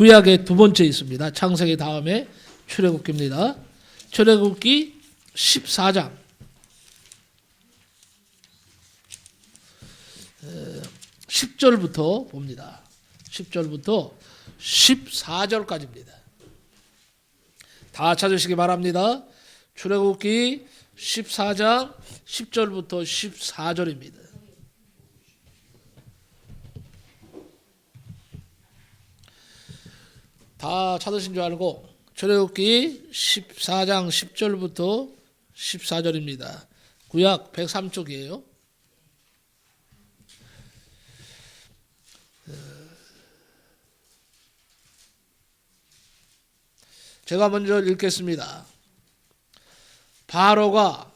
구약의 두 번째 있습니다. 창세기 다음에 출애굽기입니다. 출애굽기 14장 10절부터 봅니다. 10절부터 14절까지입니다. 다 찾으시기 바랍니다. 출애굽기 14장 10절부터 14절입니다. 다 찾으신 줄 알고 출애굽기 14장 10절부터 14절입니다. 구약 103쪽이에요. 제가 먼저 읽겠습니다. 바로가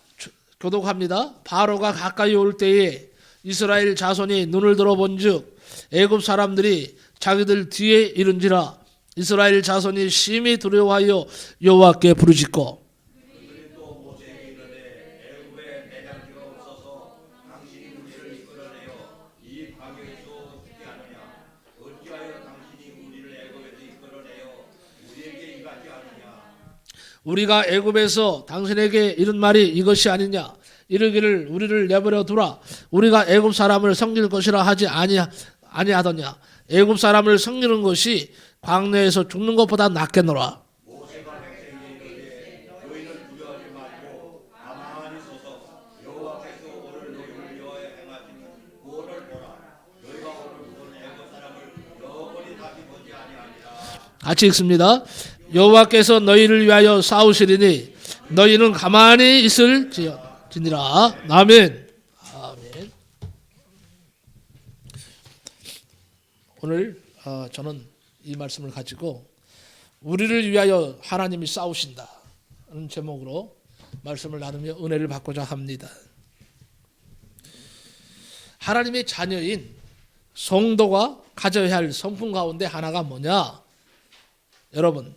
교독합니다. 바로가 가까이 올 때에 이스라엘 자손이 눈을 들어본즉 애굽 사람들이 자기들 뒤에 이른지라 이스라엘 자손이 심히 두려워하여 여호와께 부르짖고 우리가 애굽에서 당신에게 이른 말이 이것이 아니냐 이르기를 우리를 내버려 두라 우리가 애굽 사람을 섬길 것이라 하지 아니하더냐 애굽 사람을 섬기는 것이 광야에서 죽는 것보다 낫겠노라. 같이 읽습니다. 여호와께서 너희를 위하여 싸우시리니 너희는 가만히 있을지니라. 아멘. 아멘. 오늘 저는 이 말씀을 가지고 우리를 위하여 하나님이 싸우신다 는 제목으로 말씀을 나누며 은혜를 받고자 합니다. 하나님의 자녀인 성도가 가져야 할 성품 가운데 하나가 뭐냐? 여러분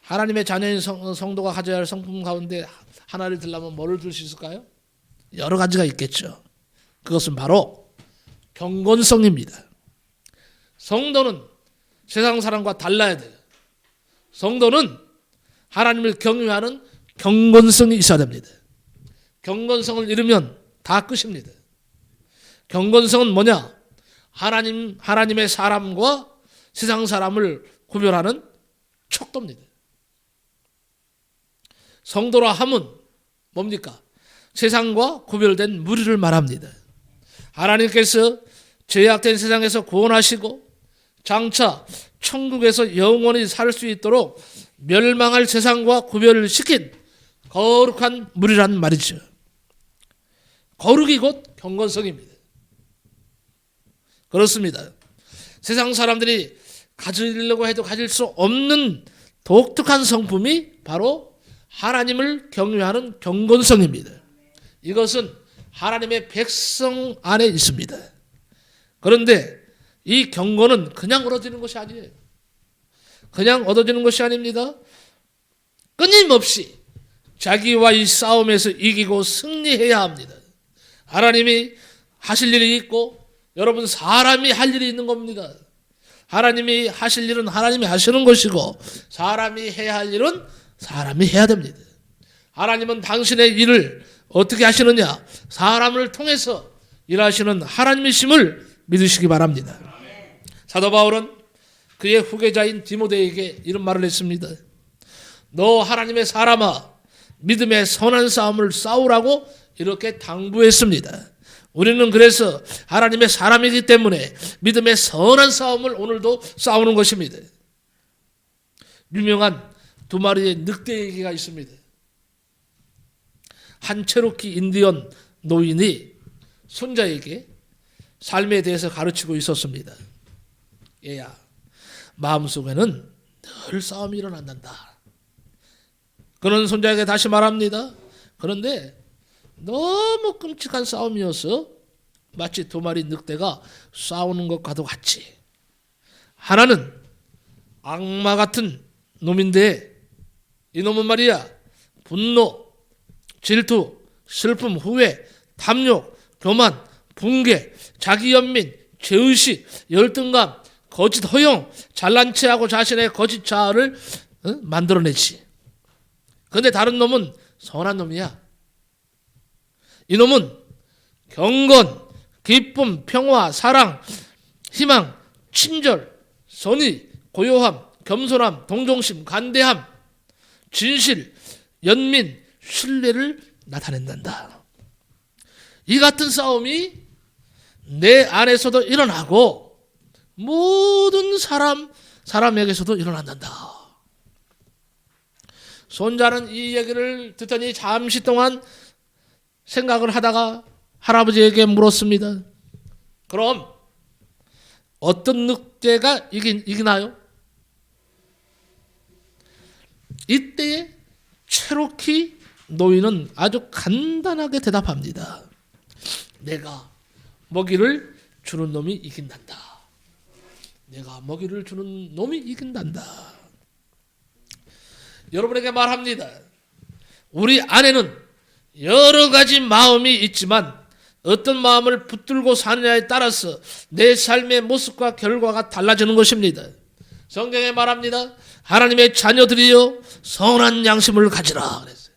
하나님의 자녀인 성도가 가져야 할 성품 가운데 하나를 들려면 뭐를 들 수 있을까요? 여러 가지가 있겠죠. 그것은 바로 경건성입니다. 성도는 세상 사람과 달라야 돼요. 성도는 하나님을 경외하는 경건성이 있어야 됩니다. 경건성을 잃으면 다 끝입니다. 경건성은 뭐냐? 하나님의 사람과 세상 사람을 구별하는 척도입니다. 성도라 함은 뭡니까? 세상과 구별된 무리를 말합니다. 하나님께서 죄악된 세상에서 구원하시고 장차 천국에서 영원히 살 수 있도록 멸망할 세상과 구별을 시킨 거룩한 무리란 말이죠. 거룩이 곧 경건성입니다. 그렇습니다. 세상 사람들이 가지려고 해도 가질 수 없는 독특한 성품이 바로 하나님을 경외하는 경건성입니다. 이것은 하나님의 백성 안에 있습니다. 그런데 이 경건은 그냥 얻어지는 것이 아니에요. 그냥 얻어지는 것이 아닙니다. 끊임없이 자기와의 싸움에서 이기고 승리해야 합니다. 하나님이 하실 일이 있고 여러분 사람이 할 일이 있는 겁니다. 하나님이 하실 일은 하나님이 하시는 것이고 사람이 해야 할 일은 사람이 해야 됩니다. 하나님은 당신의 일을 어떻게 하시느냐? 사람을 통해서 일하시는 하나님이심을 믿으시기 바랍니다. 사도 바울은 그의 후계자인 디모데에게 이런 말을 했습니다. 너 하나님의 사람아 믿음의 선한 싸움을 싸우라고 이렇게 당부했습니다. 우리는 그래서 하나님의 사람이기 때문에 믿음의 선한 싸움을 오늘도 싸우는 것입니다. 유명한 두 마리의 늑대 얘기가 있습니다. 한 체로키 인디언 노인이 손자에게 삶에 대해서 가르치고 있었습니다. 얘야, 마음속에는 늘 싸움이 일어난단다. 그는 손자에게 다시 말합니다. 그런데 너무 끔찍한 싸움이어서 마치 두 마리 늑대가 싸우는 것과도 같이 하나는 악마 같은 놈인데 이놈은 말이야 분노, 질투, 슬픔, 후회, 탐욕, 교만, 붕괴, 자기연민, 죄의식, 열등감 거짓 허용, 잘난 체하고 자신의 거짓 자아를 만들어내지. 그런데 다른 놈은 선한 놈이야. 이놈은 경건, 기쁨, 평화, 사랑, 희망, 친절, 선의, 고요함, 겸손함, 동정심, 관대함, 진실, 연민, 신뢰를 나타낸단다. 이 같은 싸움이 내 안에서도 일어나고 모든 사람에게서도 일어난단다. 손자는 이 얘기를 듣더니 잠시 동안 생각을 하다가 할아버지에게 물었습니다. 그럼 어떤 늑대가 이기나요? 이때에 체로키 노인은 아주 간단하게 대답합니다. 내가 먹이를 주는 놈이 이긴단다. 내가 먹이를 주는 놈이 이긴단다. 여러분에게 말합니다. 우리 안에는 여러 가지 마음이 있지만 어떤 마음을 붙들고 사느냐에 따라서 내 삶의 모습과 결과가 달라지는 것입니다. 성경에 말합니다. 하나님의 자녀들이여 선한 양심을 가지라 그랬어요.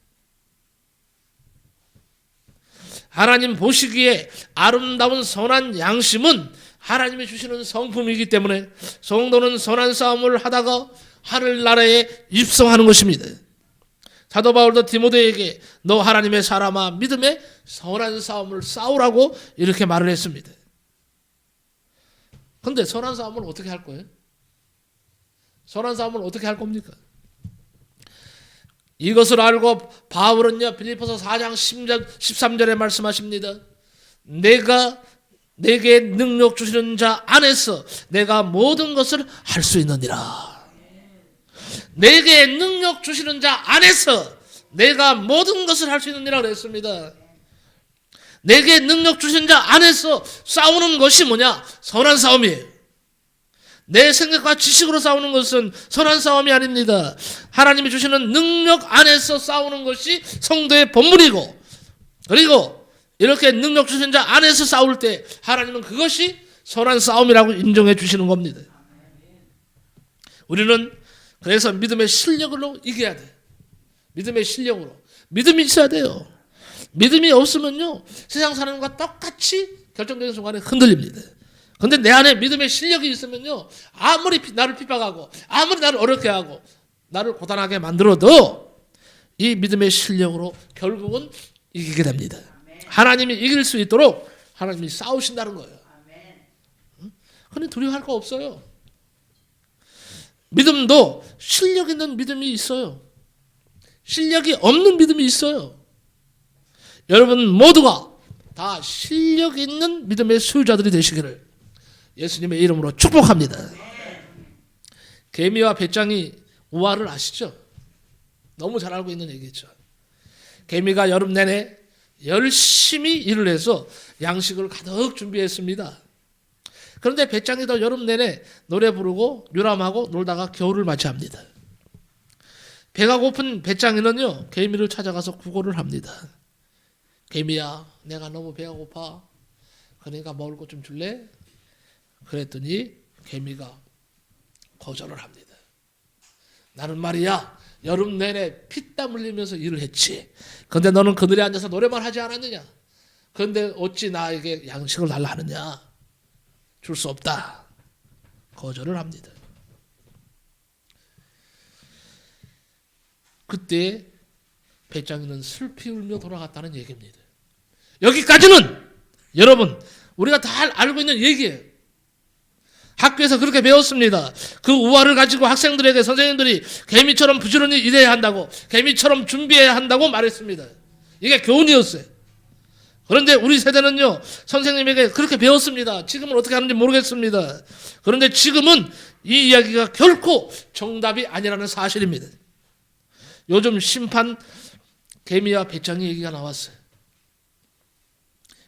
하나님 보시기에 아름다운 선한 양심은 하나님이 주시는 성품이기 때문에 성도는 선한 싸움을 하다가 하늘나라에 입성하는 것입니다. 사도 바울도 디모데에게 너 하나님의 사람아 믿음의 선한 싸움을 싸우라고 이렇게 말을 했습니다. 그런데 선한 싸움을 어떻게 할 거예요? 선한 싸움을 어떻게 할 겁니까? 이것을 알고 바울은요 빌립보서 4장 13절에 말씀하십니다. 내게 능력 주시는 자 안에서 내가 모든 것을 할 수 있느니라. 내게 능력 주시는 자 안에서 내가 모든 것을 할 수 있느니라 그랬습니다. 내게 능력 주신 자 안에서 싸우는 것이 뭐냐? 선한 싸움이에요. 내 생각과 지식으로 싸우는 것은 선한 싸움이 아닙니다. 하나님이 주시는 능력 안에서 싸우는 것이 성도의 본분이고, 그리고 이렇게 능력 주신 자 안에서 싸울 때 하나님은 그것이 선한 싸움이라고 인정해 주시는 겁니다. 우리는 그래서 믿음의 실력으로 이겨야 돼. 믿음의 실력으로. 믿음이 있어야 돼요. 믿음이 없으면요 세상 사람과 똑같이 결정적인 순간에 흔들립니다. 그런데 내 안에 믿음의 실력이 있으면요 아무리 나를 핍박하고 아무리 나를 어렵게 하고 나를 고단하게 만들어도 이 믿음의 실력으로 결국은 이기게 됩니다. 하나님이 이길 수 있도록 하나님이 싸우신다는 거예요. 그런데 두려워할 거 없어요. 믿음도 실력 있는 믿음이 있어요. 실력이 없는 믿음이 있어요. 여러분 모두가 다 실력 있는 믿음의 소유자들이 되시기를 예수님의 이름으로 축복합니다. 개미와 배짱이 우화를 아시죠? 너무 잘 알고 있는 얘기죠. 개미가 여름 내내 열심히 일을 해서 양식을 가득 준비했습니다. 그런데 배짱이도 여름 내내 노래 부르고 유람하고 놀다가 겨울을 맞이합니다. 배가 고픈 배짱이는요 개미를 찾아가서 구걸을 합니다. 개미야, 내가 너무 배가 고파. 그러니까 먹을 것 좀 줄래? 그랬더니 개미가 거절을 합니다. 나는 말이야 여름 내내 피땀 흘리면서 일을 했지. 그런데 너는 그늘에 앉아서 노래만 하지 않았느냐? 그런데 어찌 나에게 양식을 달라 하느냐? 줄 수 없다. 거절을 합니다. 그때 배짱이는 슬피 울며 돌아갔다는 얘기입니다. 여기까지는 여러분 우리가 다 알고 있는 얘기예요. 학교에서 그렇게 배웠습니다. 그 우화를 가지고 학생들에게 선생님들이 개미처럼 부지런히 일해야 한다고, 개미처럼 준비해야 한다고 말했습니다. 이게 교훈이었어요. 그런데 우리 세대는요 선생님에게 그렇게 배웠습니다. 지금은 어떻게 하는지 모르겠습니다. 그런데 지금은 이 이야기가 결코 정답이 아니라는 사실입니다. 요즘 심판 개미와 배짱이 얘기가 나왔어요.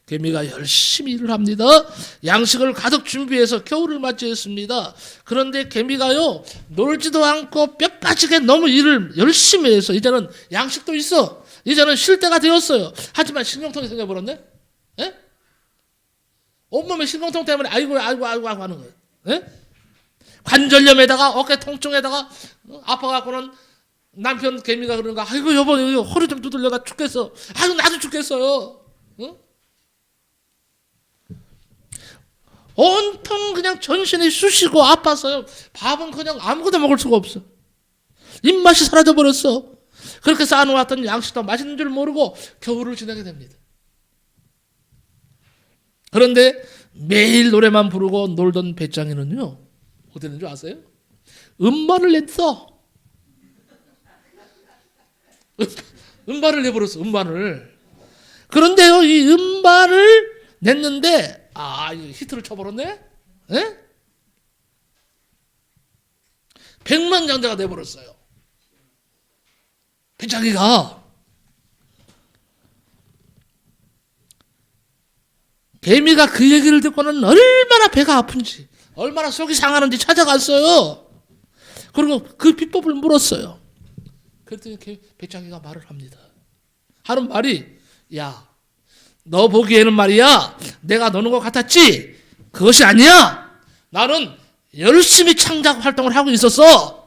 개미가 열심히 일을 합니다. 양식을 가득 준비해서 겨울을 맞이했습니다. 그런데 개미가요 놀지도 않고 뼈 빠지게 너무 일을 열심히 해서 이제는 양식도 있어. 이제는 쉴 때가 되었어요. 하지만 신경통이 생겨버렸네. 에? 온몸에 신경통 때문에 아이고 하는 거예요. 에? 관절염에다가 어깨 통증에다가 아파갖고는 남편 개미가 그러는가, 아이고 여보 허리 좀 두들려, 나 죽겠어. 아이고 나도 죽겠어요. 응? 온통 그냥 전신이 쑤시고 아파서요. 밥은 그냥 아무것도 먹을 수가 없어. 입맛이 사라져버렸어. 그렇게 쌓아놓았던 양식도 맛있는 줄 모르고 겨울을 지내게 됩니다. 그런데 매일 노래만 부르고 놀던 배짱이는요, 어디 있는 줄 아세요? 음반을 냈어. 음반을 내버렸어. 음반을. 그런데요, 이 음반을 냈는데 히트를 쳐버렸네. 에? 백만장자가 돼버렸어요. 배짱이가. 개미가 그 얘기를 듣고는 얼마나 배가 아픈지, 얼마나 속이 상하는지 찾아갔어요. 그리고 그 비법을 물었어요. 그랬더니 배짱이가 말을 합니다. 하는 말이, 야, 너 보기에는 말이야, 내가 노는 것 같았지? 그것이 아니야. 나는 열심히 창작 활동을 하고 있었어.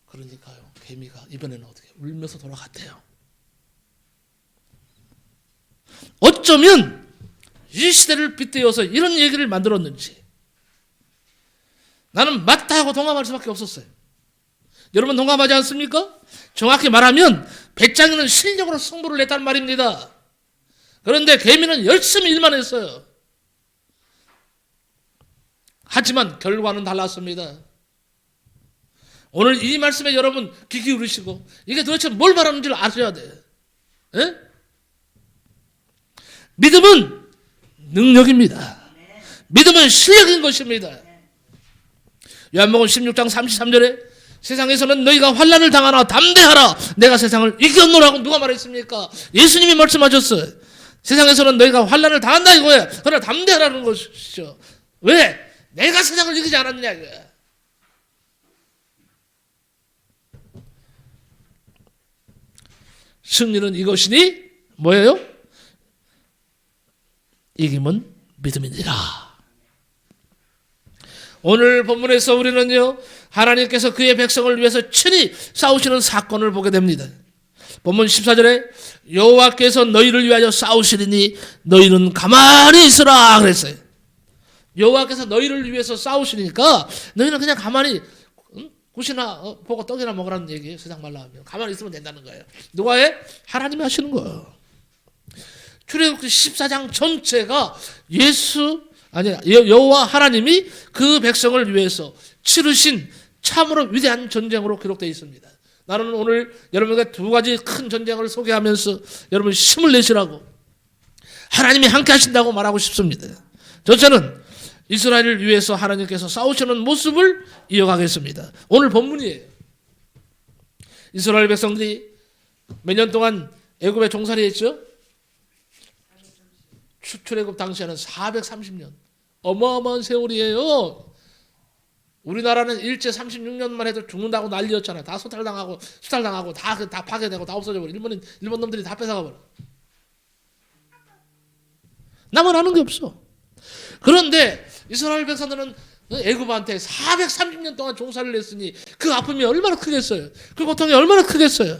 그러니까요, 개미가 이번에는 어떻게 울면서 돌아갔대요. 어쩌면 이 시대를 빗대어서 이런 얘기를 만들었는지 나는 맞다 하고 동감할 수밖에 없었어요. 여러분 동감하지 않습니까? 정확히 말하면 배짱이는 실력으로 승부를 냈단 말입니다. 그런데 개미는 열심히 일만 했어요. 하지만 결과는 달랐습니다. 오늘 이 말씀에 여러분 귀 기울이시고 이게 도대체 뭘 말하는 줄 아셔야 돼요. 에? 믿음은 능력입니다. 믿음은 실력인 것입니다. 요한복음 16장 33절에 세상에서는 너희가 환난을 당하나 담대하라, 내가 세상을 이겼노라고 누가 말했습니까? 예수님이 말씀하셨어요. 세상에서는 너희가 환난을 당한다 이거예요. 그러나 담대하라는 것이죠. 왜? 내가 세상을 이기지 않았느냐 이거야. 승리는 이것이니 뭐예요? 이김은 믿음이니라. 오늘 본문에서 우리는요, 하나님께서 그의 백성을 위해서 친히 싸우시는 사건을 보게 됩니다. 본문 14절에 여호와께서 너희를 위하여 싸우시리니 너희는 가만히 있으라 그랬어요. 여호와께서 너희를 위해서 싸우시니까 너희는 그냥 가만히 굿이나 보고 떡이나 먹으라는 얘기예요. 세상 말로 하면 가만히 있으면 된다는 거예요. 누가 해? 하나님이 하시는 거예요. 출애굽기 14장 전체가 여호와 하나님이 그 백성을 위해서 치르신 참으로 위대한 전쟁으로 기록되어 있습니다. 나는 오늘 여러분에게 두 가지 큰 전쟁을 소개하면서 여러분 힘을 내시라고, 하나님이 함께 하신다고 말하고 싶습니다. 저는 이스라엘을 위해서 하나님께서 싸우시는 모습을 이어가겠습니다. 오늘 본문이에요. 이스라엘 백성들이 몇 년 동안 애굽에 종살이 했죠? 출애굽 당시에는 430년. 어마어마한 세월이에요. 우리나라는 일제 36년만 해도 죽는다고 난리였잖아요. 다 수탈당하고 다 파괴되고 다 없어져 버려. 일본 놈들이 다 뺏어가 버려. 나만 아는 게 없어. 그런데 이스라엘 백성들은 애굽한테 430년 동안 종살이를 했으니 그 아픔이 얼마나 크겠어요. 그 고통이 얼마나 크겠어요.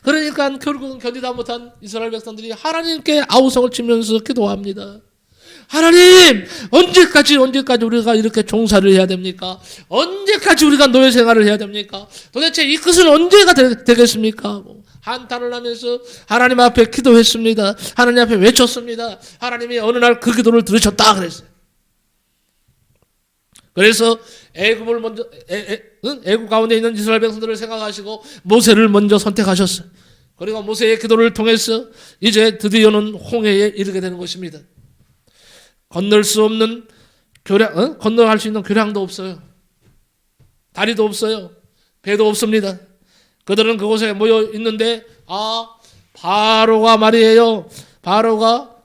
그러니까 결국은 견디다 못한 이스라엘 백성들이 하나님께 아우성을 치면서 기도합니다. 하나님, 언제까지 우리가 이렇게 종살이를 해야 됩니까? 언제까지 우리가 노예 생활을 해야 됩니까? 도대체 이 끝은 언제가 되겠습니까? 한탄을 하면서 하나님 앞에 기도했습니다. 하나님 앞에 외쳤습니다. 하나님이 어느 날 그 기도를 들으셨다 그랬어요. 그래서 애굽 가운데 있는 이스라엘 백성들을 생각하시고 모세를 먼저 선택하셨어요. 그리고 모세의 기도를 통해서 이제 드디어는 홍해에 이르게 되는 것입니다. 건널 수 없는 건너갈 수 있는 교량도 없어요. 다리도 없어요. 배도 없습니다. 그들은 그곳에 모여 있는데 바로가 말이에요. 바로가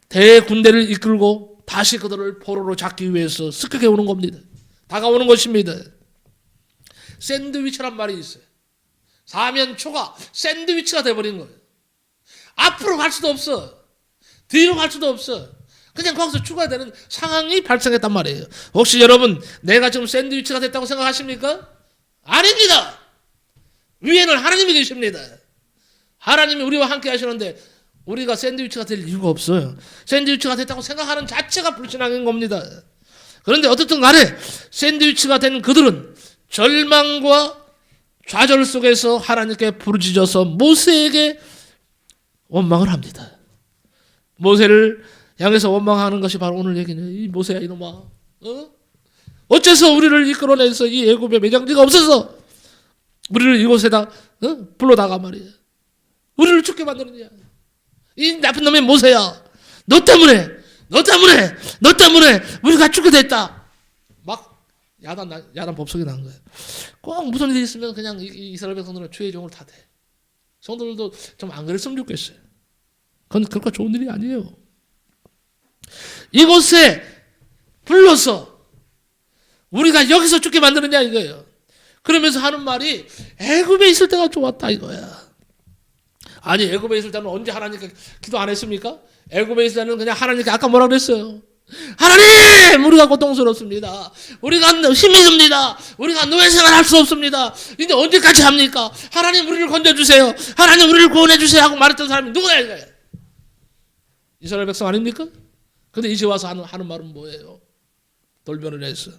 대군대를 이끌고 다시 그들을 포로로 잡기 위해서 습격해 오는 겁니다. 다가오는 것입니다. 샌드위치란 말이 있어요. 사면초가 샌드위치가 돼버린 거예요. 앞으로 갈 수도 없어. 뒤로 갈 수도 없어. 그냥 거기서 죽어야 되는 상황이 발생했단 말이에요. 혹시 여러분 내가 지금 샌드위치가 됐다고 생각하십니까? 아닙니다. 위에는 하나님이 계십니다. 하나님이 우리와 함께 하시는데 우리가 샌드위치가 될 이유가 없어요. 샌드위치가 됐다고 생각하는 자체가 불신앙인 겁니다. 그런데 어떻든 간에 샌드위치가 된 그들은 절망과 좌절 속에서 하나님께 부르짖어서 모세에게 원망을 합니다. 모세를 향해서 원망하는 것이 바로 오늘 얘기는 이 모세야 이놈아, 어째서 우리를 이끌어내서 이 애굽의 매장지가 없어서 우리를 이곳에다 불러다가 말이야 우리를 죽게 만드느냐. 이 나쁜 놈의 모세야, 너 때문에 우리가 죽게 됐다. 막 야단 법석이 난 거예요. 꼭 무슨 일이 있으면 그냥 이스라엘 백성들은 주의 종을 탓해. 성도들도 좀 안 그랬으면 좋겠어요. 그건 그렇게 좋은 일이 아니에요. 이곳에 불러서 우리가 여기서 죽게 만드느냐 이거예요. 그러면서 하는 말이 애굽에 있을 때가 좋았다 이거야. 아니 애굽에 있을 때는 언제 하나님께 기도 안 했습니까? 애굽에 있을 때는 그냥 하나님께 아까 뭐라 그랬어요? 하나님 우리가 고통스럽습니다. 우리가 힘이 듭니다. 우리가 노예생활 할 수 없습니다. 이제 언제까지 합니까? 하나님 우리를 건져주세요. 하나님 우리를 구원해주세요 하고 말했던 사람이 누구냐 이거예요. 이스라엘 백성 아닙니까? 근데 이제 와서 하는 말은 뭐예요? 돌변을 해서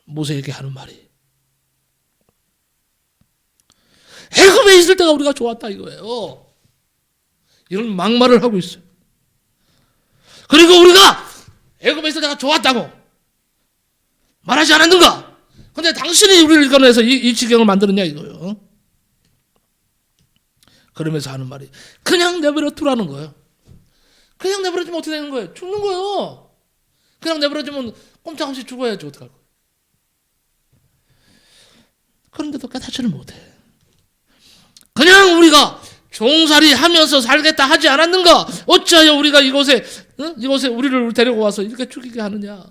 모세에게 하는 말이 애굽에 있을 때가 우리가 좋았다 이거예요. 이런 막말을 하고 있어요. 그리고 우리가 애굽에 있을 때가 좋았다고 말하지 않았는가? 근데 당신이 우리를 이끌어내서 이 지경을 만들었냐 이거예요. 그러면서 하는 말이 그냥 내버려 두라는 거예요. 그냥 내버려 두면 어떻게 되는 거예요? 죽는 거예요. 그냥 내버려 두면 꼼짝없이 죽어야지 어떡할 거예요. 그런데도 깨닫지를 못해. 그냥 우리가 종살이 하면서 살겠다 하지 않았는가? 어찌하여 우리가 이곳에 우리를 데리고 와서 이렇게 죽이게 하느냐?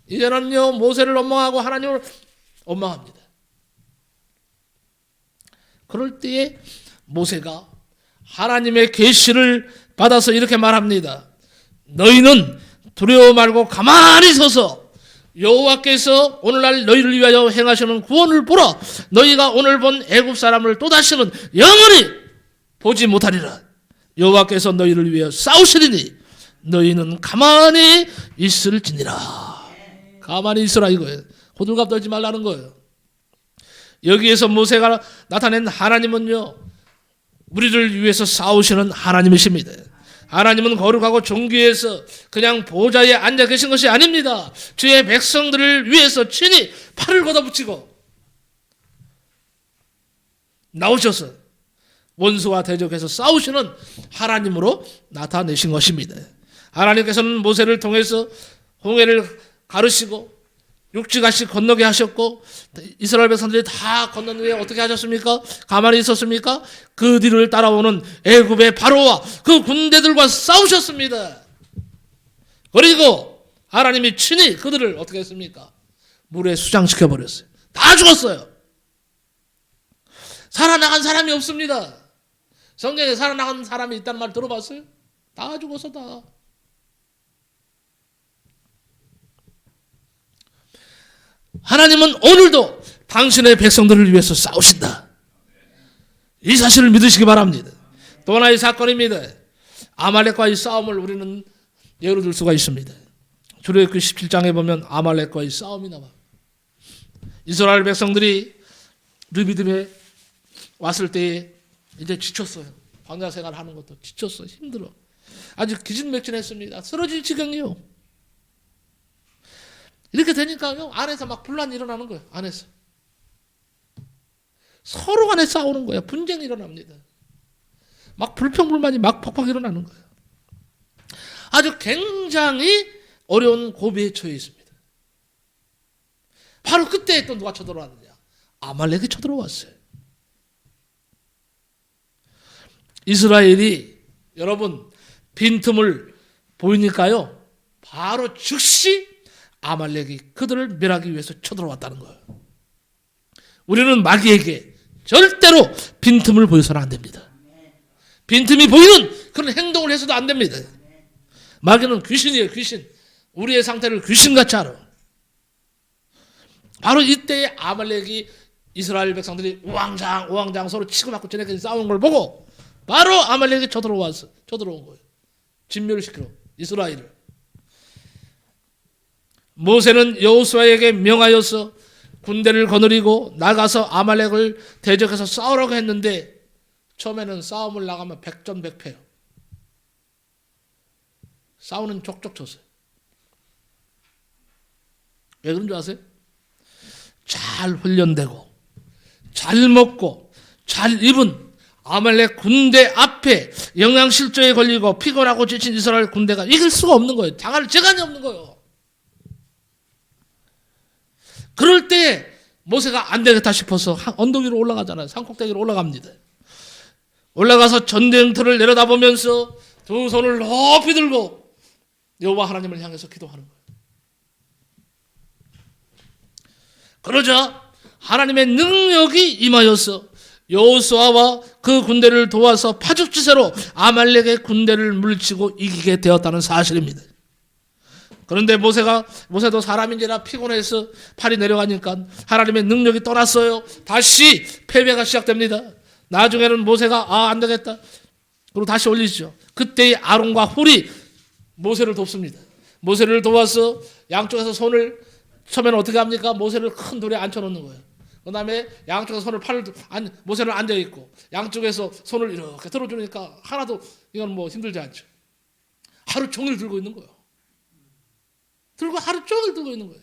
이제는요 모세를 원망하고 하나님을 원망합니다. 그럴 때에 모세가 하나님의 계시를 받아서 이렇게 말합니다. 너희는 두려워 말고 가만히 서서 여호와께서 오늘날 너희를 위하여 행하시는 구원을 보라. 너희가 오늘 본 애굽 사람을 또다시는 영원히 보지 못하리라. 여호와께서 너희를 위하여 싸우시리니 너희는 가만히 있을지니라. 가만히 있으라 이거예요. 호들갑 떨지 말라는 거예요. 여기에서 모세가 나타낸 하나님은요 우리를 위해서 싸우시는 하나님이십니다. 하나님은 거룩하고 존귀해서 그냥 보좌에 앉아 계신 것이 아닙니다. 주의 백성들을 위해서 친히 팔을 걷어붙이고 나오셔서 원수와 대적해서 싸우시는 하나님으로 나타내신 것입니다. 하나님께서는 모세를 통해서 홍해를 가르시고 육지같이 건너게 하셨고 이스라엘 백성들이 다 건넌 후에 어떻게 하셨습니까? 가만히 있었습니까? 그 뒤를 따라오는 애굽의 바로와 그 군대들과 싸우셨습니다. 그리고 하나님이 친히 그들을 어떻게 했습니까? 물에 수장시켜 버렸어요. 다 죽었어요. 살아나간 사람이 없습니다. 성경에 살아나간 사람이 있다는 말 들어봤어요? 다 죽었어 다. 하나님은 오늘도 당신의 백성들을 위해서 싸우신다. 이 사실을 믿으시기 바랍니다. 또 하나의 사건입니다. 아말렉과의 싸움을 우리는 예로 들 수가 있습니다. 출애굽기 17장에 보면 아말렉과의 싸움이 나와. 이스라엘 백성들이 르비딤에 왔을 때에 이제 지쳤어요. 광야 생활하는 것도 지쳤어. 힘들어. 아주 기진맥진했습니다. 쓰러질 지경이요. 이렇게 되니까요 안에서 막 분란이 일어나는 거예요. 안에서 서로 간에 싸우는 거예요. 분쟁이 일어납니다. 막 불평불만이 막 팍팍 일어나는 거예요. 아주 굉장히 어려운 고비에 처해 있습니다. 바로 그때 또 누가 쳐들어왔느냐? 아말렉이 쳐들어왔어요. 이스라엘이 여러분 빈틈을 보이니까요 바로 즉시 아말렉이 그들을 멸하기 위해서 쳐들어왔다는 거예요. 우리는 마귀에게 절대로 빈틈을 보여서는 안 됩니다. 빈틈이 보이는 그런 행동을 해서도 안 됩니다. 마귀는 귀신이에요, 귀신. 우리의 상태를 귀신같이 알아. 바로 이때에 아말렉이 이스라엘 백성들이 우왕좌왕 서로 치고 맞고 지네끼리 싸우는 걸 보고 바로 아말렉이 쳐들어온 거예요. 진멸시키러 이스라엘을. 모세는 여호수아에게 명하여서 군대를 거느리고 나가서 아말렉을 대적해서 싸우라고 했는데 처음에는 싸움을 나가면 백전백패요. 싸우는 족족 쳤어요. 왜 그런 줄 아세요? 잘 훈련되고 잘 먹고 잘 입은 아말렉 군대 앞에 영양실조에 걸리고 피곤하고 지친 이스라엘 군대가 이길 수가 없는 거예요. 당할 재간이 없는 거예요. 그럴 때 모세가 안 되겠다 싶어서 언덕 위로 올라가잖아요. 산꼭대기로 올라갑니다. 올라가서 전쟁터를 내려다보면서 두 손을 높이 들고 여호와 하나님을 향해서 기도하는 거예요. 그러자 하나님의 능력이 임하여서 여호수아와 그 군대를 도와서 파죽지세로 아말렉의 군대를 물리치고 이기게 되었다는 사실입니다. 그런데 모세도 사람인지라 피곤해서 팔이 내려가니까 하나님의 능력이 떠났어요. 다시 패배가 시작됩니다. 나중에는 모세가 안 되겠다. 그리고 다시 올리시죠. 그때 아론과 훌이 모세를 돕습니다. 모세를 도와서 양쪽에서 손을 처음에는 어떻게 합니까? 모세를 큰 돌에 앉혀놓는 거예요. 그 다음에 양쪽에서 모세는 앉아있고 양쪽에서 손을 이렇게 들어주니까 하나도 이건 뭐 힘들지 않죠. 하루 종일 들고 있는 거예요. 하루 종일 들고 있는 거예요.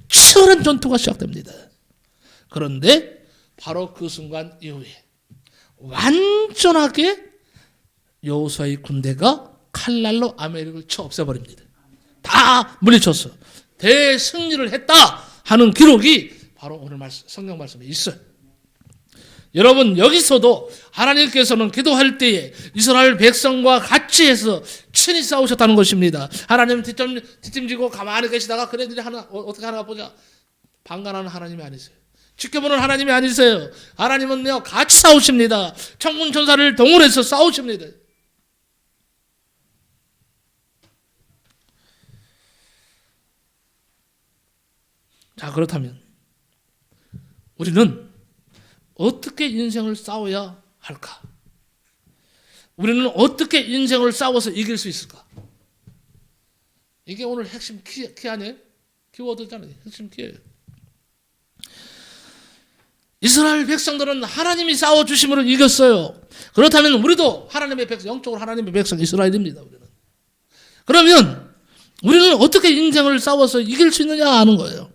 치열한 전투가 시작됩니다. 그런데 바로 그 순간 이후에 완전하게 여호수아의 군대가 칼날로 아말렉을 쳐 없애버립니다. 다 물리쳤어. 대승리를 했다 하는 기록이 바로 오늘 성경 말씀에 있어요. 여러분, 여기서도 하나님께서는 기도할 때에 이스라엘 백성과 같이 해서 친히 싸우셨다는 것입니다. 하나님 뒷짐지고 가만히 계시다가 그네들이 어떻게 하나 보자. 방관하는 하나님이 아니세요. 지켜보는 하나님이 아니세요. 하나님은요, 같이 싸우십니다. 천군 천사를 동원해서 싸우십니다. 자, 그렇다면 우리는 어떻게 인생을 싸워야 할까? 우리는 어떻게 인생을 싸워서 이길 수 있을까? 이게 오늘 핵심 키 아니에요? 키워드잖아요. 핵심 키예요. 이스라엘 백성들은 하나님이 싸워주심으로 이겼어요. 그렇다면 우리도 하나님의 백성, 영적으로 하나님의 백성 이스라엘입니다. 우리는. 그러면 우리는 어떻게 인생을 싸워서 이길 수 있느냐 하는 거예요.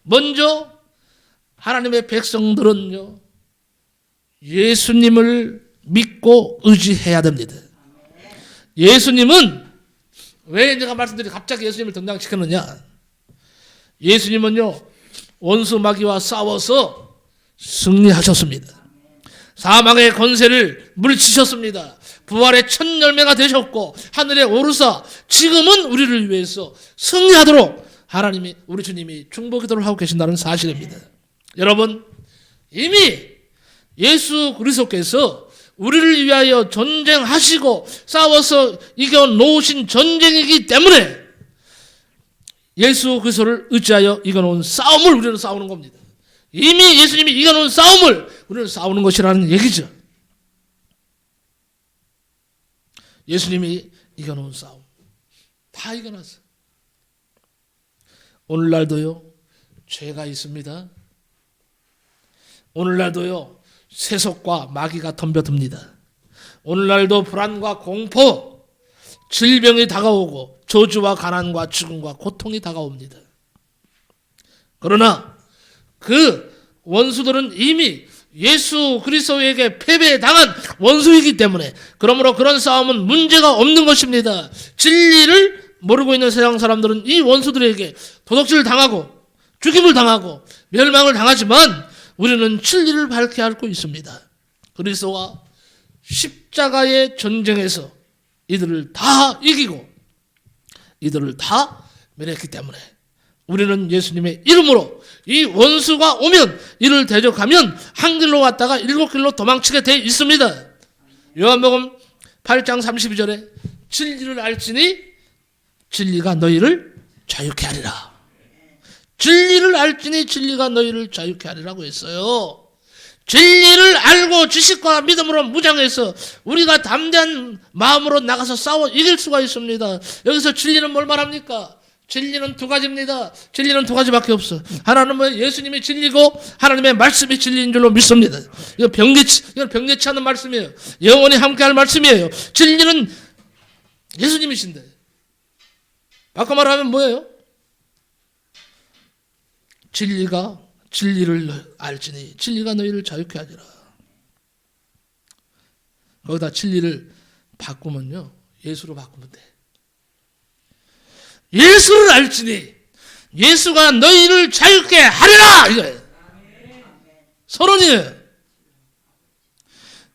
먼저 하나님의 백성들은요, 예수님을 믿고 의지해야 됩니다. 예수님은 왜 내가 말씀드린 갑자기 예수님을 등장시켰느냐? 예수님은요, 원수 마귀와 싸워서 승리하셨습니다. 사망의 권세를 물리치셨습니다. 부활의 첫 열매가 되셨고 하늘에 오르사 지금은 우리를 위해서 승리하도록 하나님이, 우리 주님이 중보기도를 하고 계신다는 사실입니다. 여러분, 이미 예수 그리스도께서 우리를 위하여 전쟁하시고 싸워서 이겨놓으신 전쟁이기 때문에 예수 그리스도를 의지하여 이겨놓은 싸움을 우리는 싸우는 겁니다. 이미 예수님이 이겨놓은 싸움을 우리는 싸우는 것이라는 얘기죠. 예수님이 이겨놓은 싸움 다 이겨놨어요. 오늘날도요, 죄가 있습니다. 오늘날도요, 세속과 마귀가 덤벼듭니다. 오늘날도 불안과 공포, 질병이 다가오고 저주와 가난과 죽음과 고통이 다가옵니다. 그러나 그 원수들은 이미 예수 그리스도에게 패배당한 원수이기 때문에, 그러므로 그런 싸움은 문제가 없는 것입니다. 진리를 모르고 있는 세상 사람들은 이 원수들에게 도둑질 당하고 죽임을 당하고 멸망을 당하지만 우리는 진리를 밝게 알고 있습니다. 그리스도가 십자가의 전쟁에서 이들을 다 이기고 이들을 다 멸했기 때문에 우리는 예수님의 이름으로 이 원수가 오면 이를 대적하면 한 길로 왔다가 일곱 길로 도망치게 돼 있습니다. 요한복음 8장 32절에 진리를 알지니 진리가 너희를 자유케 하리라. 진리를 알지니 진리가 너희를 자유케 하리라고 했어요. 진리를 알고 지식과 믿음으로 무장해서 우리가 담대한 마음으로 나가서 싸워 이길 수가 있습니다. 여기서 진리는 뭘 말합니까? 진리는 두 가지입니다. 진리는 두 가지밖에 없어. 하나는 예수님이 진리고 하나님의 말씀이 진리인 줄로 믿습니다. 이건 병개치 않는 말씀이에요. 영원히 함께할 말씀이에요. 진리는 예수님이신데. 바꿔 말하면 뭐예요? 진리를 알지니 진리가 너희를 자유케 하리라. 거기다 진리를 바꾸면요, 예수로 바꾸면 돼. 예수를 알지니 예수가 너희를 자유케 하리라 이거예요. 서론이에요.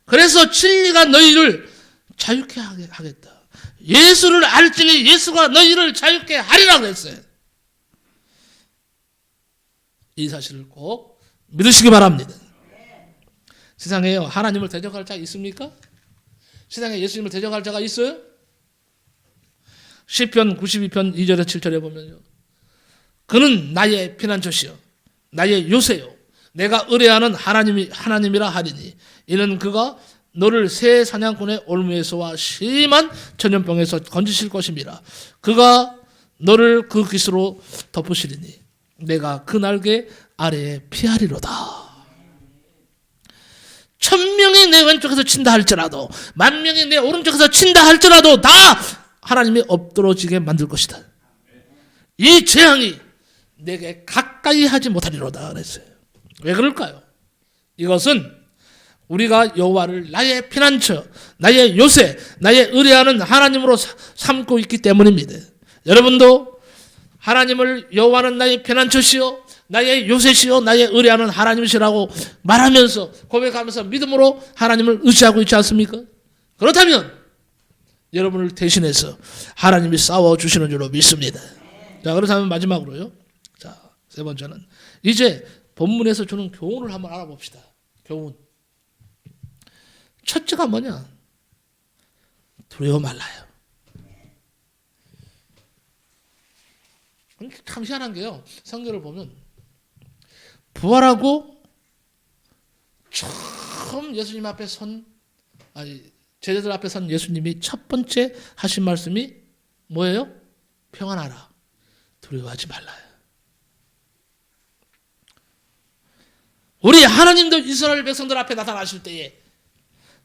그래서 진리가 너희를 자유케 하겠다. 예수를 알지니 예수가 너희를 자유케 하리라 그랬어요. 이 사실을 꼭 믿으시기 바랍니다. 세상에요, 하나님을 대적할 자 있습니까? 세상에 예수님을 대적할 자가 있어요? 시편 92편 2절에 7절에 보면요, 그는 나의 피난처시요 나의 요새요 내가 의뢰하는 하나님이라 하리니 이는 그가 너를 새 사냥꾼의 올무에서와 심한 전염병에서 건지실 것임이라. 그가 너를 그 깃으로 덮으시리니 내가 그 날개 아래에 피하리로다. 1000명이 내 왼쪽에서 친다 할지라도 10,000명이 내 오른쪽에서 친다 할지라도 다 하나님이 엎드러지게 만들 것이다. 이 재앙이 내게 가까이 하지 못하리로다 그랬어요. 왜 그럴까요? 이것은 우리가 여호와를 나의 피난처, 나의 요새, 나의 의뢰하는 하나님으로 삼고 있기 때문입니다. 여러분도 하나님을 여호와는 나의 피난처시요 나의 요새시요 나의 의뢰하는 하나님이시라고 말하면서 고백하면서 믿음으로 하나님을 의지하고 있지 않습니까? 그렇다면 여러분을 대신해서 하나님이 싸워주시는 줄로 믿습니다. 자, 그렇다면 마지막으로요, 자, 세 번째는 이제 본문에서 주는 교훈을 한번 알아봅시다. 교훈. 첫째가 뭐냐? 두려워 말라요. 참 희한한 게요, 성경을 보면 부활하고 처음 예수님 앞에 제자들 앞에 선 예수님이 첫 번째 하신 말씀이 뭐예요? 평안하라. 두려워하지 말라요. 우리 하나님도 이스라엘 백성들 앞에 나타나실 때에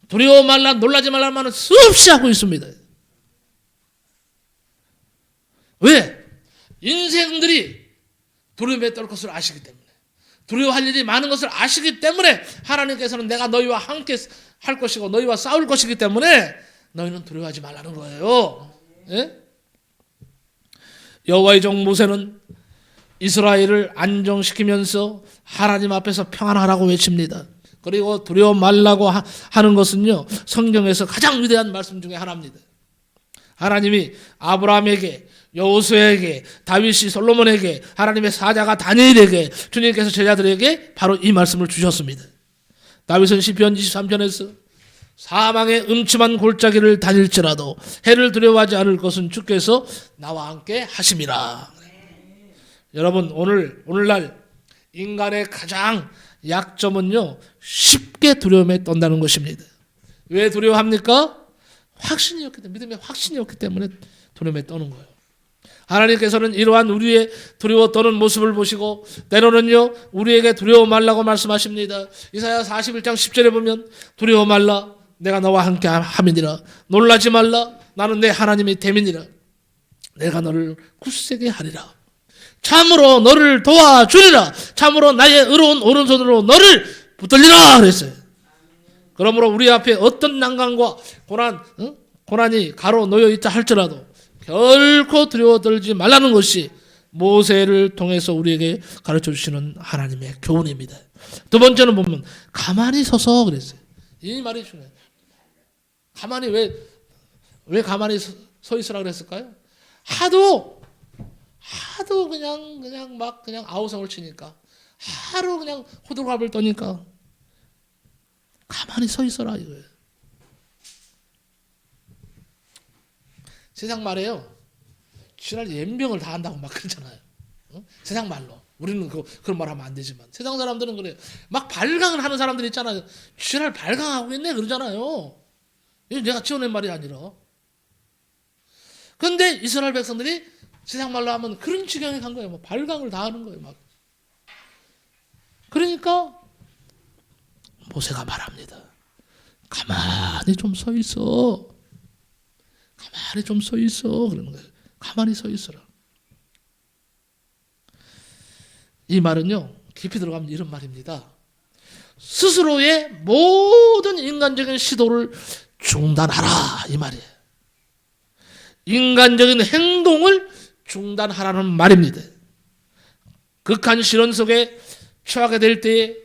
두려워 말라, 놀라지 말라는 말은 수없이 하고 있습니다. 왜? 인생들이 두려움에 떨 것을 아시기 때문에, 두려워할 일이 많은 것을 아시기 때문에 하나님께서는 내가 너희와 함께 할 것이고 너희와 싸울 것이기 때문에 너희는 두려워하지 말라는 거예요. 예? 여호와의 종 모세는 이스라엘을 안정시키면서 하나님 앞에서 평안하라고 외칩니다. 그리고 두려워 말라고 하는 것은요, 성경에서 가장 위대한 말씀 중에 하나입니다. 하나님이 아브라함에게, 여호수아에게, 다윗이 솔로몬에게, 하나님의 사자가 다니엘에게, 주님께서 제자들에게 바로 이 말씀을 주셨습니다. 다윗은 시편 23편에서 사망의 음침한 골짜기를 다닐지라도 해를 두려워하지 않을 것은 주께서 나와 함께 하심이라. 여러분, 오늘날 인간의 가장 약점은요, 쉽게 두려움에 떤다는 것입니다. 왜 두려워합니까? 확신이 없기 때문에, 믿음의 확신이 없기 때문에 두려움에 떠는 거예요. 하나님께서는 이러한 우리의 두려워 떠는 모습을 보시고 때로는요, 우리에게 두려워 말라고 말씀하십니다. 이사야 41장 10절에 보면 두려워 말라, 내가 너와 함께 함이니라. 놀라지 말라, 나는 내 하나님이 됨이니라. 내가 너를 굳세게 하리라. 참으로 너를 도와주리라. 참으로 나의 의로운 오른손으로 너를 붙들리라 그랬어요. 그러므로 우리 앞에 어떤 난관과 고난이 가로 놓여 있다 할지라도 결코 두려워 떨지 말라는 것이 모세를 통해서 우리에게 가르쳐 주시는 하나님의 교훈입니다. 두 번째는 보면 가만히 서서 그랬어요. 이 말이 중요해요. 가만히 왜 가만히 서 있으라 그랬을까요? 하도 그냥 아우성을 치니까, 하루 그냥 호들갑을 떠니까 가만히 서 있어라 이거예요. 세상 말에요. 지랄 연병을 다 한다고 막 그러잖아요. 세상 말로. 우리는 그런 말 하면 안 되지만 세상 사람들은 그래요. 막 발광을 하는 사람들 있잖아요. 지랄 발광하고 있네 그러잖아요. 이거 내가 지어낸 말이 아니라. 그런데 이스라엘 백성들이 세상 말로 하면 그런 지경에 간 거예요. 막 발광을 다 하는 거예요. 막. 그러니까 모세가 말합니다. 가만히 좀 서 있어. 가만히 좀 서 있어. 그러는 거예요. 가만히 서 있어라. 이 말은요, 깊이 들어가면 이런 말입니다. 스스로의 모든 인간적인 시도를 중단하라. 이 말이에요. 인간적인 행동을 중단하라는 말입니다. 극한 시련 속에 처하게 될 때에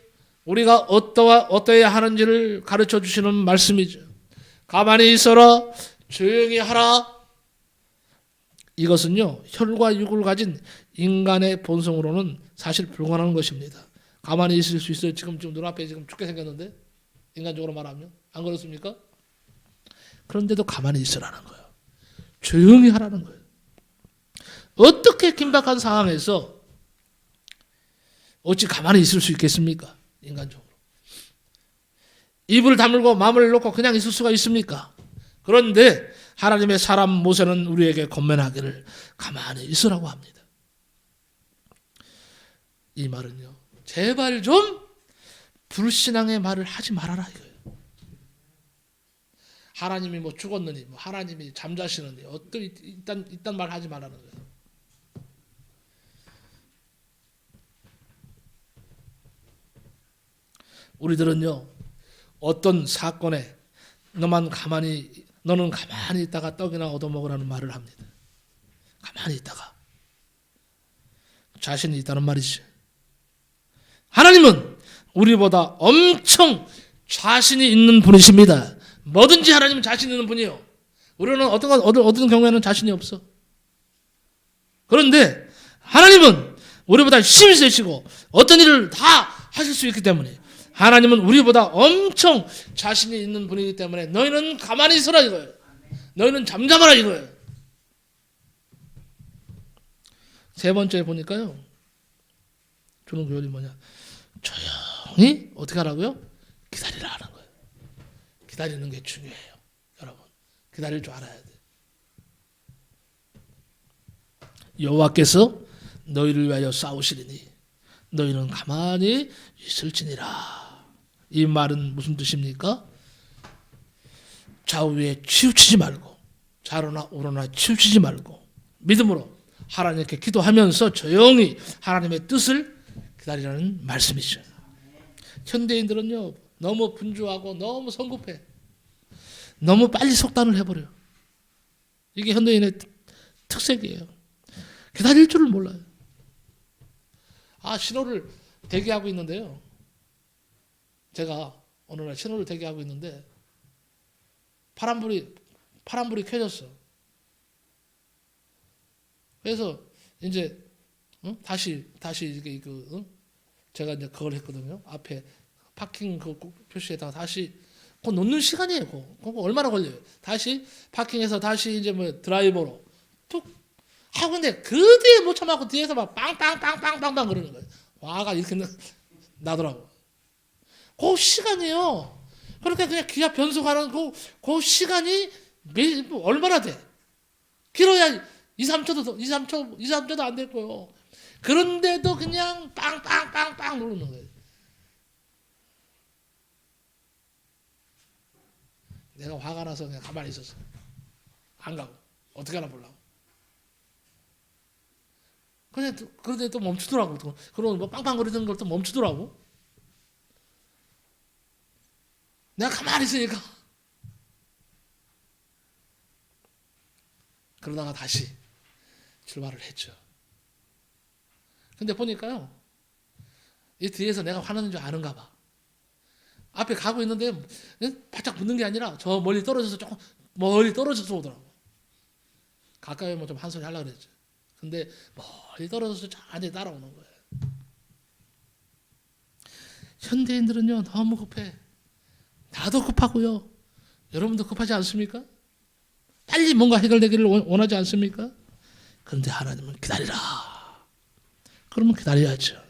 우리가 어떠해야 하는지를 가르쳐 주시는 말씀이죠. 가만히 있어라. 조용히 하라. 이것은요, 혈과 육을 가진 인간의 본성으로는 사실 불가능한 것입니다. 가만히 있을 수 있어요. 지금 눈앞에 지금 죽게 생겼는데 인간적으로 말하면 안 그렇습니까? 그런데도 가만히 있으라는 거예요. 조용히 하라는 거예요. 어떻게 긴박한 상황에서 어찌 가만히 있을 수 있겠습니까? 인간적으로. 입을 다물고 마음을 놓고 그냥 있을 수가 있습니까? 그런데 하나님의 사람 모세는 우리에게 권면하기를 가만히 있으라고 합니다. 이 말은요, 제발 좀 불신앙의 말을 하지 말아라 이거예요. 하나님이 뭐 죽었느니, 뭐 하나님이 잠자시느니, 어떤 이딴 말 하지 말라는 거예요. 우리들은요, 어떤 사건에 너는 가만히 있다가 떡이나 얻어먹으라는 말을 합니다. 가만히 있다가. 자신이 있다는 말이지. 하나님은 우리보다 엄청 자신이 있는 분이십니다. 뭐든지 하나님은 자신 있는 분이요. 우리는 어떤 경우에는 자신이 없어. 그런데 하나님은 우리보다 힘이 세시고 어떤 일을 다 하실 수 있기 때문에 하나님은 우리보다 엄청 자신이 있는 분이기 때문에 너희는 가만히 있어라 이거예요. 너희는 잠잠하라 이거예요. 세 번째 보니까요. 주는 교훈이 뭐냐. 조용히 어떻게 하라고요? 기다리라 하는 거예요. 기다리는 게 중요해요. 여러분. 기다릴 줄 알아야 돼. 여호와께서 너희를 위하여 싸우시리니 너희는 가만히 있을지니라. 이 말은 무슨 뜻입니까? 좌우에 치우치지 말고 좌로나 우로나 치우치지 말고 믿음으로 하나님께 기도하면서 조용히 하나님의 뜻을 기다리라는 말씀이죠. 현대인들은요 너무 분주하고 너무 성급해. 너무 빨리 속단을 해버려요. 이게 현대인의 특색이에요. 기다릴 줄을 몰라요. 신호를 대기하고 있는데요. 제가 어느 날 신호를 대기하고 있는데 파란불이 켜졌어. 그래서 이제 다시 이게 제가 이제 그걸 했거든요. 앞에 파킹 그 표시에다가 다시 그거 놓는 시간이에요. 그거 얼마나 걸려요? 다시 파킹해서 다시 이제 뭐 드라이버로 툭 하고 근데 그 뒤에 못 참아갖고 뒤에서 막 빵빵빵빵빵빵 그러는 거예요. 화가 이렇게 나더라고. 그 시간이에요. 그러니까 그냥 기아 변속하는 그 시간이 얼마나 돼? 길어야 2, 3초도 안 될 거예요. 그런데도 그냥 빵빵빵빵 누르는 거예요. 내가 화가 나서 그냥 가만히 있었어. 안 가고. 어떻게 하나 보려고. 그런데 또 멈추더라고. 그런 뭐 빵빵거리는 걸 또 멈추더라고. 내가 가만히 있으니까. 그러다가 다시 출발을 했죠. 근데 보니까요. 이 뒤에서 내가 화나는 줄 아는가 봐. 앞에 가고 있는데 바짝 붙는 게 아니라 저 멀리 떨어져서 조금 멀리 떨어져서 오더라고. 가까이 오면 좀 한 소리 하려고 그랬죠. 근데 멀리 떨어져서 저한테 따라오는 거예요. 현대인들은요 너무 급해. 나도 급하고요. 여러분도 급하지 않습니까? 빨리 뭔가 해결되기를 원하지 않습니까? 그런데 하나님은 기다리라. 그러면 기다려야죠.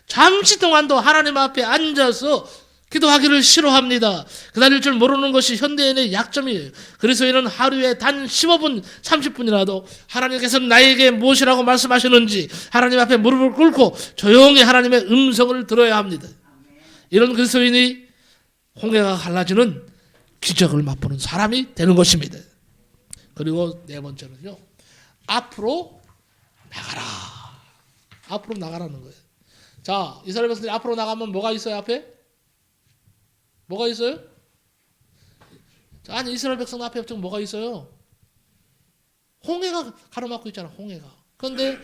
잠시 동안도 하나님 앞에 앉아서 기도하기를 싫어합니다. 기다릴 줄 모르는 것이 현대인의 약점이에요. 그래서 이는 하루에 단 15분, 30분이라도 하나님께서 나에게 무엇이라고 말씀하시는지 하나님 앞에 무릎을 꿇고 조용히 하나님의 음성을 들어야 합니다. 이런 그리스도인이 홍해가 갈라지는 기적을 맛보는 사람이 되는 것입니다. 그리고 네 번째는요, 앞으로 나가라. 앞으로 나가라는 거예요. 자, 이스라엘 백성들이 앞으로 나가면 뭐가 있어요? 앞에? 뭐가 있어요? 자, 아니 이스라엘 백성 앞에 지금 뭐가 있어요? 홍해가 가로막고 있잖아. 홍해가. 그런데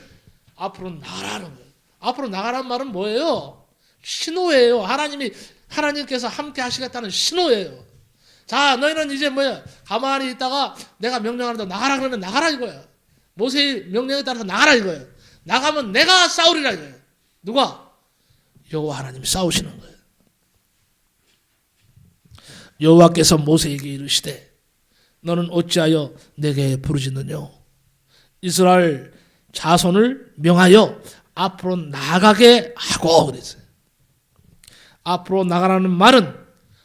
앞으로 나가라는 거예요. 앞으로 나가라는 말은 뭐예요? 신호예요. 하나님께서 함께 하시겠다는 신호예요. 자, 너희는 이제 뭐야? 가만히 있다가 내가 명령하는데 나가라 그러면 나가라 이거야. 모세의 명령에 따라서 나가라 이거예요. 나가면 내가 싸우리라 이거예요. 누가? 여호와 하나님이 싸우시는 거예요. 여호와께서 모세에게 이르시되 너는 어찌하여 내게 부르짖느냐? 이스라엘 자손을 명하여 앞으로 나가게 하고 그랬어요. 앞으로 나가라는 말은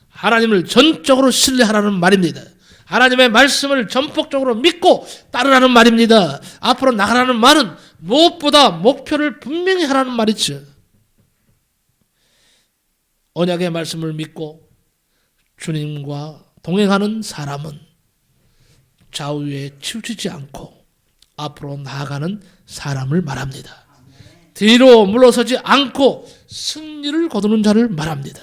하나님을 전적으로 신뢰하라는 말입니다. 하나님의 말씀을 전폭적으로 믿고 따르라는 말입니다. 앞으로 나가라는 말은 무엇보다 목표를 분명히 하라는 말이죠. 언약의 말씀을 믿고 주님과 동행하는 사람은 좌우에 치우치지 않고 앞으로 나아가는 사람을 말합니다. 뒤로 물러서지 않고 승리를 거두는 자를 말합니다.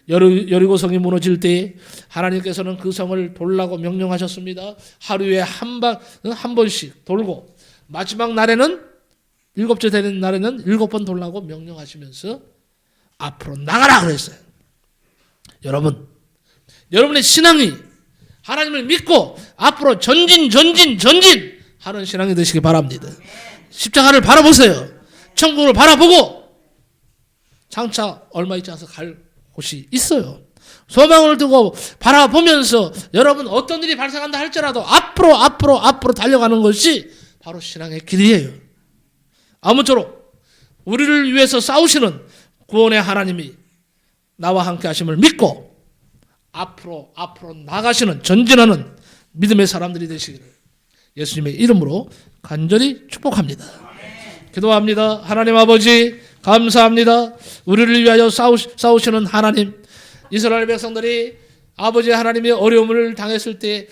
여리고성이 무너질 때 하나님께서는 그 성을 돌라고 명령하셨습니다. 하루에 한 번씩 돌고 마지막 날에는 7째 되는 날에는 7번 돌라고 명령하시면서 앞으로 나가라 그랬어요. 여러분의 신앙이 하나님을 믿고 앞으로 전진 하는 신앙이 되시기 바랍니다. 십자가를 바라보세요. 천국을 바라보고 장차 얼마 있지 않아서 갈 곳이 있어요. 소망을 두고 바라보면서 여러분 어떤 일이 발생한다 할지라도 앞으로 달려가는 것이 바로 신앙의 길이에요. 아무쪼록 우리를 위해서 싸우시는 구원의 하나님이 나와 함께 하심을 믿고 앞으로 나가시는 전진하는 믿음의 사람들이 되시기를 예수님의 이름으로 간절히 축복합니다. 기도합니다. 하나님 아버지 감사합니다. 우리를 위하여 싸우시는 하나님, 이스라엘 백성들이 아버지 하나님의 어려움을 당했을 때,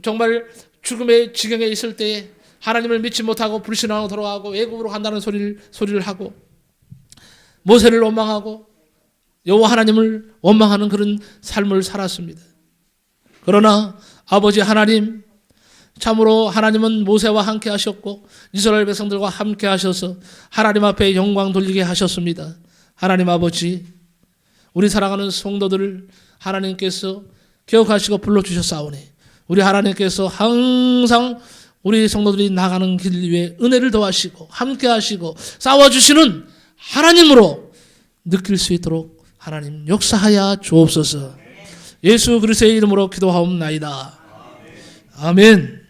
정말 죽음의 지경에 있을 때 하나님을 믿지 못하고 불신하고 돌아가고 애굽으로 간다는 소리를 하고 모세를 원망하고 여호와 하나님을 원망하는 그런 삶을 살았습니다. 그러나 아버지 하나님, 참으로 하나님은 모세와 함께 하셨고 이스라엘 백성들과 함께 하셔서 하나님 앞에 영광 돌리게 하셨습니다. 하나님 아버지, 우리 사랑하는 성도들을 하나님께서 기억하시고 불러주셨사오니 우리 하나님께서 항상 우리 성도들이 나가는 길 위에 은혜를 더하시고 함께 하시고 싸워주시는 하나님으로 느낄 수 있도록 하나님 역사하여 주옵소서. 예수 그리스도의 이름으로 기도하옵나이다. 아멘.